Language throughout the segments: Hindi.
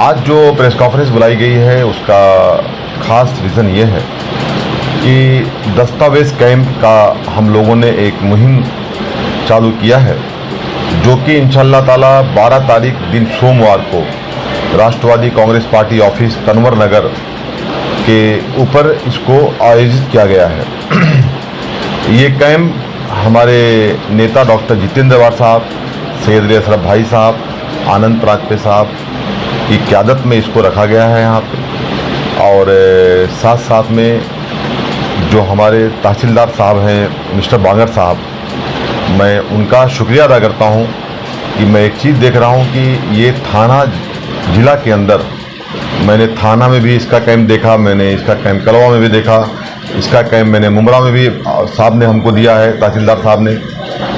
आज जो प्रेस कॉन्फ्रेंस बुलाई गई है उसका खास रीज़न ये है कि दस्तावेज़ कैंप का हम लोगों ने एक मुहिम चालू किया है, जो कि इंशाअल्लाह ताला 12 तारीख दिन सोमवार को राष्ट्रवादी कांग्रेस पार्टी ऑफिस तनवर नगर के ऊपर इसको आयोजित किया गया है। ये कैंप हमारे नेता डॉक्टर जितेंद्र अवाड साहब, सैयद अली अशरफ भाई साहब, आनंद प्राजपे साहब की क़यादत में इसको रखा गया है यहाँ पे। और साथ साथ में जो हमारे तहसीलदार साहब हैं मिस्टर बांगर साहब, मैं उनका शुक्रिया अदा करता हूँ कि मैं एक चीज़ देख रहा हूँ कि ये थाना ज़िला के अंदर, मैंने थाना में भी इसका कैंप देखा, मैंने इसका कैंप कलवा में भी देखा, इसका कैंप मैंने मुमरा में भी साहब ने हमको दिया है, तहसीलदार साहब ने।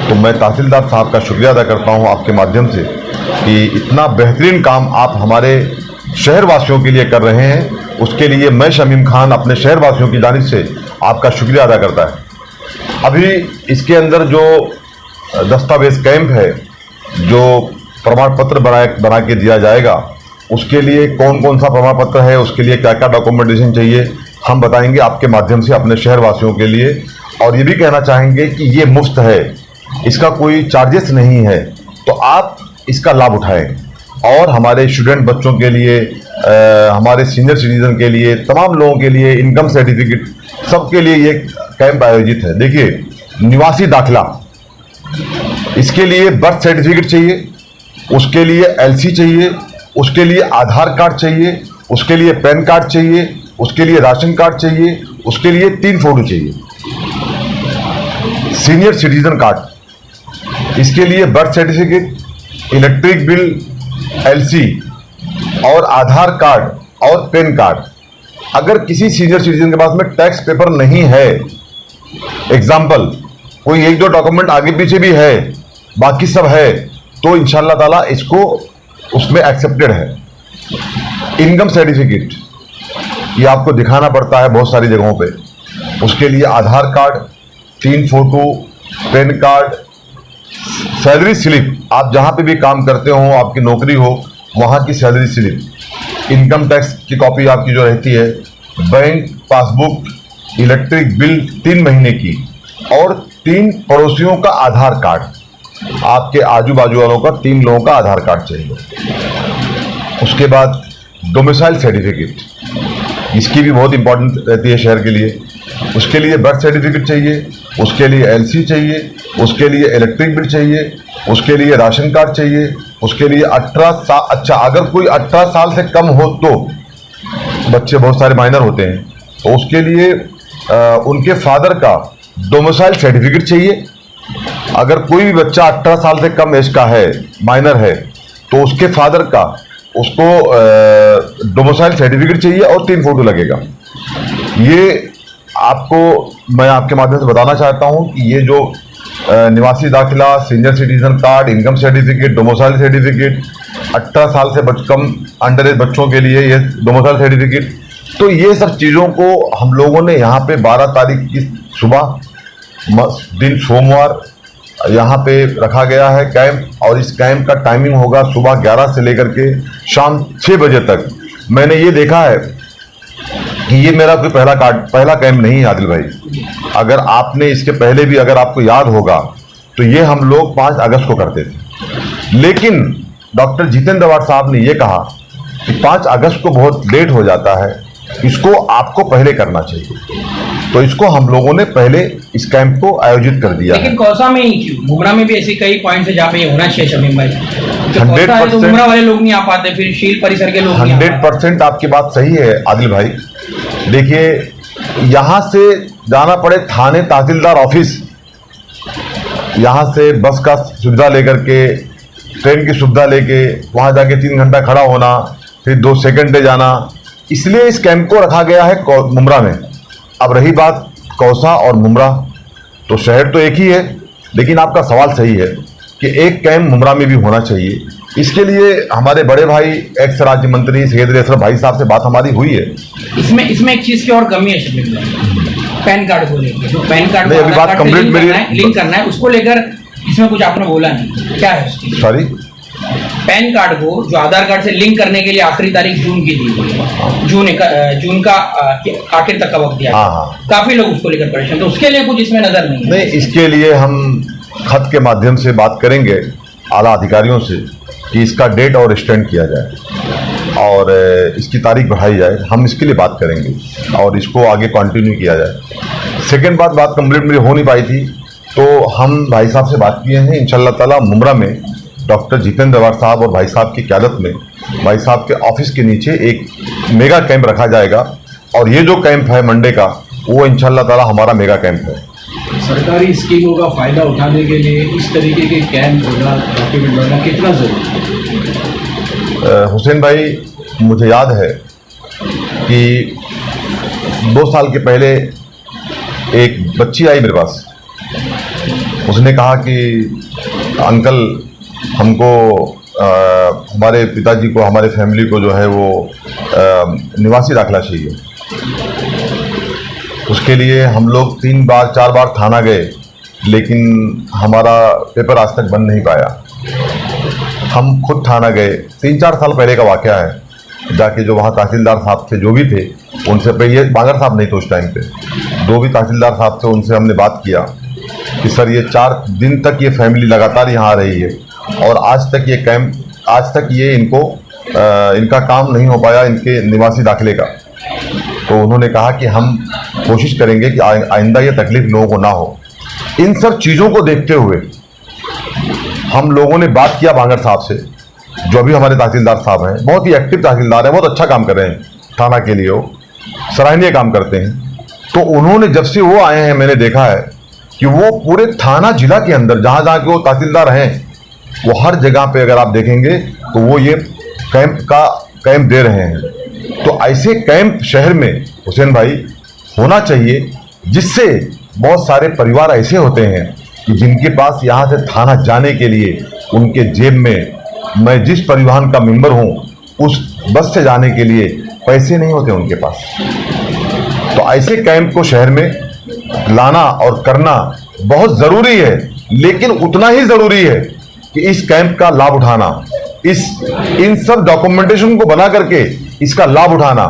तो मैं तहसीलदार साहब का शुक्रिया अदा करता हूँ आपके माध्यम से कि इतना बेहतरीन काम आप हमारे शहरवासियों के लिए कर रहे हैं। उसके लिए मैं शमीम खान अपने शहरवासियों की जानिब से आपका शुक्रिया अदा करता है। अभी इसके अंदर जो दस्तावेज़ कैंप है, जो प्रमाण पत्र बना के दिया जाएगा, उसके लिए कौन कौन सा प्रमाण पत्र है, उसके लिए क्या क्या डॉक्यूमेंटेशन चाहिए, हम बताएंगे आपके माध्यम से अपने शहरवासियों के लिए। और ये भी कहना चाहेंगे कि ये मुफ्त है, इसका कोई चार्जेस नहीं है, तो आप इसका लाभ उठाएं। और हमारे स्टूडेंट बच्चों के लिए, हमारे सीनियर सिटीजन के लिए, तमाम लोगों के लिए, इनकम सर्टिफिकेट, सबके लिए ये कैंप आयोजित है। देखिए, निवासी दाखिला, इसके लिए बर्थ सर्टिफिकेट चाहिए, उसके लिए एलसी चाहिए, उसके लिए आधार कार्ड चाहिए, उसके लिए पैन कार्ड चाहिए, उसके लिए राशन कार्ड चाहिए, उसके लिए 3 फोटो चाहिए। सीनियर सिटीजन कार्ड, इसके लिए birth certificate, electric bill, LC और आधार कार्ड और पैन कार्ड। अगर किसी सीनियर सिटीजन के पास में टैक्स पेपर नहीं है, एग्जाम्पल कोई 1-2 डॉक्यूमेंट आगे पीछे भी है, बाकी सब है, तो इंशाअल्लाह ताला इसको उसमें एक्सेप्टेड है। इनकम सर्टिफिकेट ये आपको दिखाना पड़ता है बहुत सारी जगहों पे, उसके लिए Aadhaar card, 3 photo, PAN card, salary slip, आप जहाँ पे भी काम करते हो, आपकी नौकरी हो, वहाँ की सैलरी स्लिप, इनकम टैक्स की कॉपी आपकी जो रहती है, बैंक पासबुक, इलेक्ट्रिक बिल 3 महीने की, और 3 पड़ोसियों का आधार कार्ड, आपके आजू बाजू वालों का 3 लोगों का आधार कार्ड चाहिए। उसके बाद डोमिसाइल सर्टिफिकेट, इसकी भी बहुत इंपॉर्टेंट रहती है शहर के लिए। उसके लिए बर्थ सर्टिफिकेट चाहिए, उसके लिए एलसी चाहिए, उसके लिए इलेक्ट्रिक बिल चाहिए, उसके लिए राशन कार्ड चाहिए, उसके लिए 18 साल, अच्छा अगर कोई 18 साल से कम हो तो, बच्चे बहुत सारे माइनर होते हैं, तो उसके लिए उनके फादर का डोमिसाइल सर्टिफिकेट चाहिए। अगर कोई भी बच्चा 18 साल से कम एज का है, माइनर है, तो उसके फादर का उसको डोमिसाइल सर्टिफिकेट चाहिए और 3 फोटो लगेगा। ये आपको मैं आपके माध्यम से बताना चाहता हूँ कि ये जो निवासी दाखिला, senior citizen card, income certificate, domicile certificate, 18 साल से कम अंडर एज बच्चों के लिए ये डोमिसाइल सर्टिफिकेट, तो ये सब चीज़ों को हम लोगों ने यहाँ पे 12 तारीख की सुबह दिन सोमवार यहाँ पे रखा गया है कैंप। और इस कैंप का टाइमिंग होगा सुबह 11 से लेकर के शाम 6 बजे तक। मैंने ये देखा है कि ये मेरा कोई पहला कैंप नहीं है आदिल भाई। अगर आपने इसके पहले भी, अगर आपको याद होगा, तो ये हम लोग 5 अगस्त को करते थे, लेकिन डॉक्टर जितेंद्र अवाड साहब ने ये कहा कि 5 अगस्त को बहुत लेट हो जाता है, इसको आपको पहले करना चाहिए, तो इसको हम लोगों ने पहले इस कैंप को आयोजित कर दिया। लेकिन कौसा में ही क्यों? मुमरा में भी ऐसे कई पॉइंट्स है जहाँ पे ये होना चाहिए शमीम भाई। 100% तो मुमरा वाले लोग नहीं आ पाते, फिर शील परिसर के लोग 100% आपकी बात सही है आदिल भाई। देखिए, यहाँ से जाना पड़े थाने तहसीलदार ऑफिस, यहाँ से बस का सुविधा लेकर के, ट्रेन की सुविधा लेके वहाँ जाके 3 घंटा खड़ा होना, फिर 2 सेकंड पे जाना, इसलिए इस कैंप को रखा गया है मुमरा में। अब रही बात कौसा और मुमरा, तो शहर तो एक ही है, लेकिन आपका सवाल सही है कि एक कैंप मुमरा में भी होना चाहिए। इसके लिए हमारे बड़े भाई एक्स राज्य मंत्री सैयद अली अशरफ भाई साहब से बात हमारी हुई है। इसमें एक चीज़ की और कमी है शमीम भाई, पैन कार्ड को लेकर, जो पैन कार्ड अभी बात कंप्लीट लिंक करना है, उसको लेकर इसमें कुछ आपने बोला नहीं, क्या है उसकी? सॉरी पैन कार्ड को जो आधार कार्ड से लिंक करने के लिए आखिरी तारीख जून की दी हुई है, जून का आखिर तक का वक्त दिया। हाँ। काफी लोग उसको लेकर परेशान, तो उसके लिए कुछ इसमें नजर नहीं है। नहीं, इसके लिए हम खत के माध्यम से बात करेंगे आला अधिकारियों से कि इसका डेट और एक्सटेंड किया जाए और इसकी तारीख बढ़ाई जाए। हम इसके लिए बात करेंगे और इसको आगे कंटिन्यू किया जाए। सेकेंड बात कंप्लीट मेरी हो नहीं पाई थी, तो हम भाई साहब से बात किए हैं। इंशाल्लाह ताला मुमरा में डॉक्टर जितेंद्र अवार साहब और भाई साहब की क़यादत में भाई साहब के ऑफिस के नीचे एक मेगा कैंप रखा जाएगा और ये जो कैंप है मंडे का, वो इंशाल्लाह ताला हमारा मेगा कैंप है। सरकारी स्कीमों का फायदा उठाने के लिए इस तरीके के कैंप होना, डॉक्यूमेंट बनना कितना जरूरी है? हुसैन भाई, मुझे याद है कि 2 साल के पहले एक बच्ची आई मेरे पास। उसने कहा कि अंकल, हमको हमारे पिताजी को, हमारे फैमिली को जो है वो निवासी दाखिला चाहिए। उसके लिए हम लोग 3-4 बार थाना गए, लेकिन हमारा पेपर आज तक बन नहीं पाया। हम खुद थाना गए, 3-4 साल पहले का वाक़या है। जाके जो वहाँ तहसीलदार साहब थे, जो भी थे, उनसे पे ये बांगर साहब नहीं थे उस टाइम पे, दो भी तहसीलदार साहब थे, उनसे हमने बात किया कि सर ये 4 दिन तक ये फैमिली लगातार यहाँ आ रही है और आज तक ये कैंप, आज तक ये इनका काम नहीं हो पाया, इनके निवासी दाखिले का। तो उन्होंने कहा कि हम कोशिश करेंगे कि आइंदा ये तकलीफ लोगों को ना हो। इन सब चीज़ों को देखते हुए हम लोगों ने बात किया बांगर साहब से, जो भी हमारे तहसीलदार साहब हैं, बहुत ही एक्टिव तहसीलदार हैं, बहुत अच्छा काम कर रहे हैं थाना के लिए, वो सराहनीय काम करते हैं। तो उन्होंने जब से वो आए हैं, मैंने देखा है कि वो पूरे थाना जिला के अंदर जहाँ जहाँ के वो तहसीलदार हैं, वो हर जगह पे अगर आप देखेंगे तो वो ये कैंप दे रहे हैं। तो ऐसे कैंप शहर में हुसैन भाई होना चाहिए, जिससे बहुत सारे परिवार ऐसे होते हैं कि जिनके पास यहाँ से थाना जाने के लिए उनके जेब में, मैं जिस परिवहन का मेंबर हूँ उस बस से जाने के लिए पैसे नहीं होते उनके पास। तो ऐसे कैंप को शहर में लाना और करना बहुत ज़रूरी है, लेकिन उतना ही ज़रूरी है कि इस कैंप का लाभ उठाना, इन सब डॉक्यूमेंटेशन को बना करके इसका लाभ उठाना,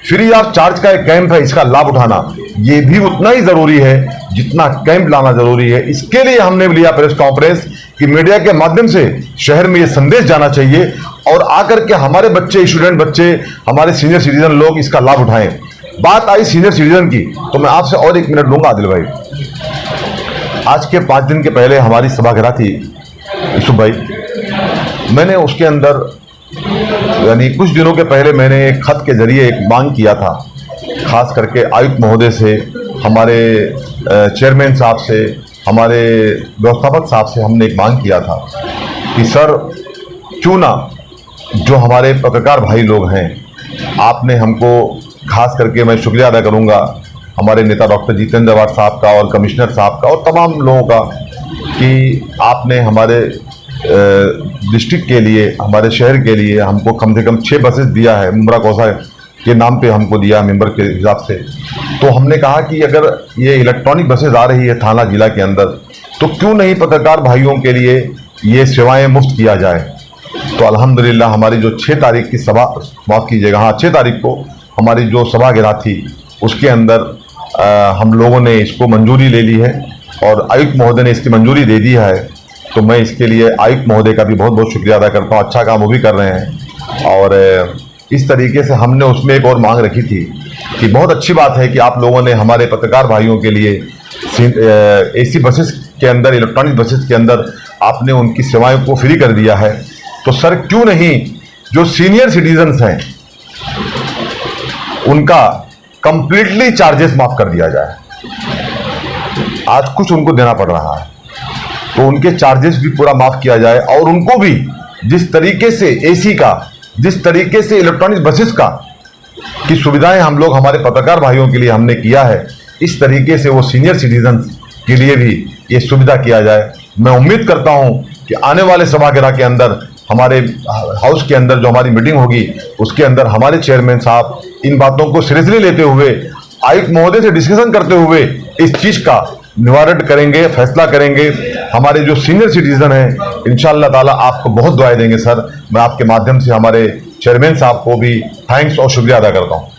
फ्री ऑफ चार्ज का एक कैंप है, इसका लाभ उठाना, ये भी उतना ही ज़रूरी है जितना कैंप लाना ज़रूरी है। इसके लिए हमने लिया प्रेस कॉन्फ्रेंस कि मीडिया के माध्यम से शहर में ये संदेश जाना चाहिए और आकर के हमारे बच्चे, स्टूडेंट बच्चे, हमारे सीनियर सिटीजन लोग इसका लाभ उठाएं। बात आई सीनियर सिटीजन की, तो मैं आपसे और 1 मिनट लूंगा आदिल भाई। आज के 5 दिन के पहले हमारी सभागृह थी यूसुफ भाई, मैंने उसके अंदर यानी कुछ दिनों के पहले मैंने एक खत के जरिए एक मांग किया था, खास करके आयुक्त महोदय से, हमारे चेयरमैन साहब से, हमारे व्यवस्थापक साहब से हमने एक मांग किया था कि सर क्यों ना जो हमारे पत्रकार भाई लोग हैं, आपने हमको, खास करके मैं शुक्रिया अदा करूंगा हमारे नेता डॉक्टर जितेंद्र अवार साहब का और कमिश्नर साहब का और तमाम लोगों का, कि आपने हमारे डिस्ट्रिक्ट के लिए, हमारे शहर के लिए हमको कम से कम 6 बसेस दिया है, मुमरा कौसा के नाम पे हमको दिया मेंबर के हिसाब से। तो हमने कहा कि अगर ये इलेक्ट्रॉनिक बसेस आ रही है थाना जिला के अंदर, तो क्यों नहीं पत्रकार भाइयों के लिए ये सेवाएं मुफ्त किया जाए। तो अल्हम्दुलिल्लाह हमारी जो 6 तारीख की सभा, माफ़ कीजिएगा, हाँ 6 तारीख को हमारी जो सभागृह थी उसके अंदर हम लोगों ने इसको मंजूरी ले ली है और आयुक्त महोदय ने इसकी मंजूरी दे दी है। तो मैं इसके लिए आयुक्त महोदय का भी बहुत बहुत शुक्रिया अदा करता हूँ, अच्छा काम वो भी कर रहे हैं। और इस तरीके से हमने उसमें एक और मांग रखी थी कि बहुत अच्छी बात है कि आप लोगों ने हमारे पत्रकार भाइयों के लिए एसी बसेस के अंदर, इलेक्ट्रॉनिक बसेस के अंदर आपने उनकी सेवाओं को फ्री कर दिया है। तो सर क्यों नहीं जो सीनियर सिटीजन्स हैं उनका कंप्लीटली चार्जेस माफ कर दिया जाए। आज कुछ उनको देना पड़ रहा है, तो उनके चार्जेस भी पूरा माफ किया जाए और उनको भी जिस तरीके से एसी का, जिस तरीके से इलेक्ट्रॉनिक बसेस का की सुविधाएं हम लोग हमारे पत्रकार भाइयों के लिए हमने किया है, इस तरीके से वो सीनियर सिटीजन्स के लिए भी ये सुविधा किया जाए। मैं उम्मीद करता हूं कि आने वाले सभागृह के अंदर, हमारे हाउस के अंदर जो हमारी मीटिंग होगी उसके अंदर हमारे चेयरमैन साहब इन बातों को सीरियसली लेते हुए, आयुक्त महोदय से डिस्कशन करते हुए इस चीज का निवारण करेंगे, फैसला करेंगे हमारे जो सीनियर सिटीजन हैं इंशाअल्लाह ताला आपको बहुत दुआएं देंगे सर। मैं आपके माध्यम से हमारे चेयरमैन साहब को भी थैंक्स और शुक्रिया अदा करता हूँ।